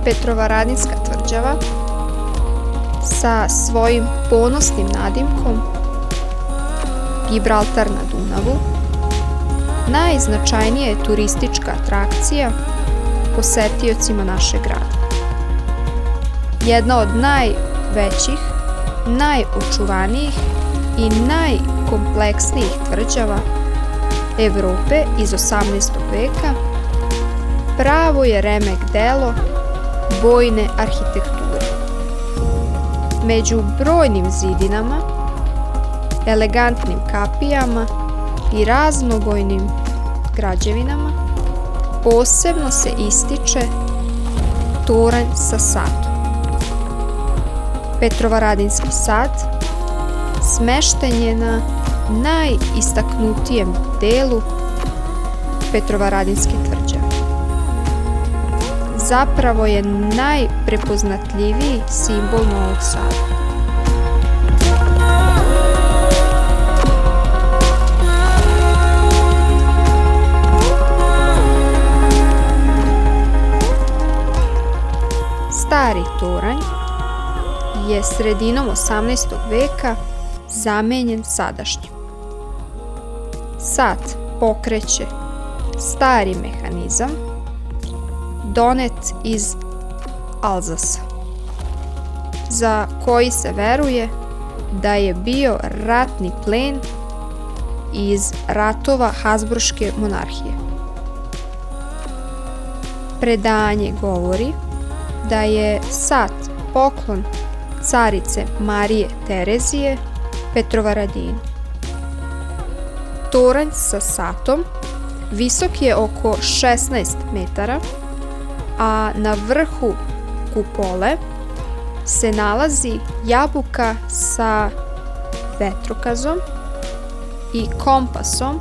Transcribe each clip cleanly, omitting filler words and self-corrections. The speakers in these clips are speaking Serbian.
Petrovaradinska tvrđava sa svojim ponosnim nadimkom Gibraltar na Dunavu najznačajnija je turistička atrakcija posetiocima našeg grada. Jedna od najvećih, najočuvanijih i najkompleksnijih tvrđava Evrope iz 18. veka pravo je remek delo vojne arhitekture. Među brojnim zidinama, elegantnim kapijama i raznobojnim građevinama posebno se ističe toranj sa satom. Petrovaradinski sat smešten je na najistaknutijem delu Petrovaradinske tvrđave. Zapravo je najprepoznatljiviji simbol Novog Sada. Stari toranj je sredinom 18. veka zamenjen sadašnjim. Sat pokreće stari mehanizam donet iz Alzasa, za koji se veruje da je bio ratni plen iz ratova Habsburške monarhije. Predanje govori da je sat poklon carice Marije Terezije Petrovaradinu. Toranj sa satom visok je oko 16 metara, a na vrhu kupole se nalazi jabuka sa vetrokazom i kompasom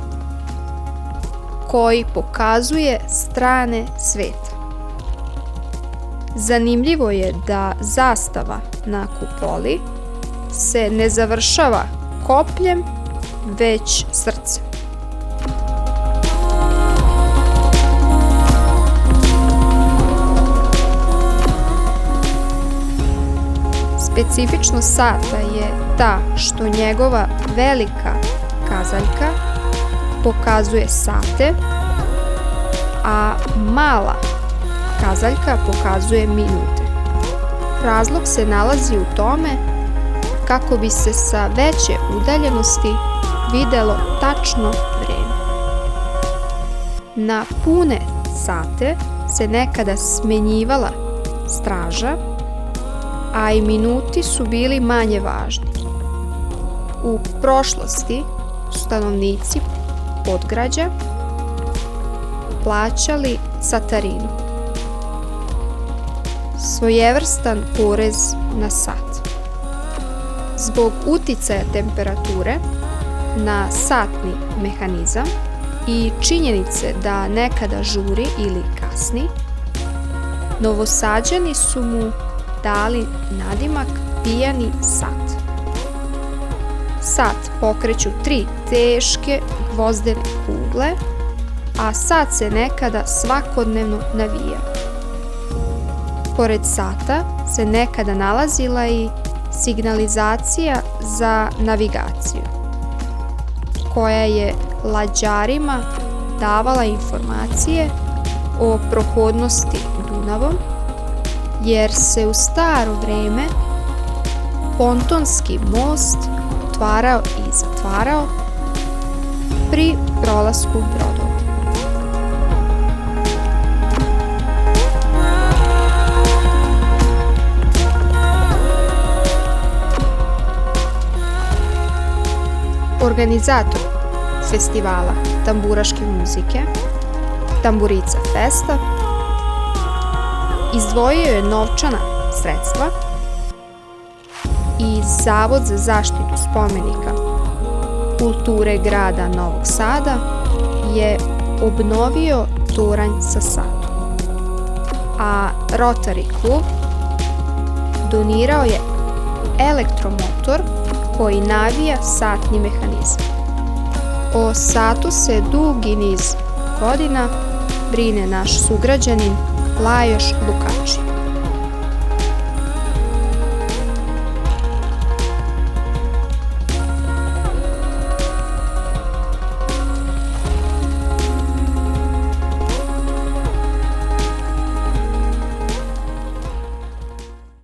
koji pokazuje strane sveta. Zanimljivo je da zastava na kupoli se ne završava kopljem, već srcem. Specifičnost sata je ta što njegova velika kazaljka pokazuje sate, a mala kazaljka pokazuje minute. Razlog se nalazi u tome kako bi se sa veće udaljenosti videlo tačno vreme. Na pune sate se nekada smenjivala straža, a i minuti su bili manje važni. U prošlosti stanovnici podgrađa plaćali satarinu, svojevrstan porez na sat. Zbog uticaja temperature na satni mehanizam i činjenice da nekada žuri ili kasni, Novosađani su mu dali nadimak pijani sat. Sat pokreću 3 teške gvozdene kugle, a sat se nekada svakodnevno navija. Pored sata se nekada nalazila i signalizacija za navigaciju, koja je lađarima davala informacije o prohodnosti Dunavom, jer se u staro vreme pontonski most otvarao i zatvarao pri prolasku brodova. Organizator festivala tamburaške muzike, Tamburica Festa, izdvojio je novčana sredstva i Zavod za zaštitu spomenika kulture grada Novog Sada je obnovio toranj sa satom, a Rotary klub donirao je elektromotor koji navija satni mehanizam. O satu se dugi niz godina brine naš sugrađanin Lajoš Lukači.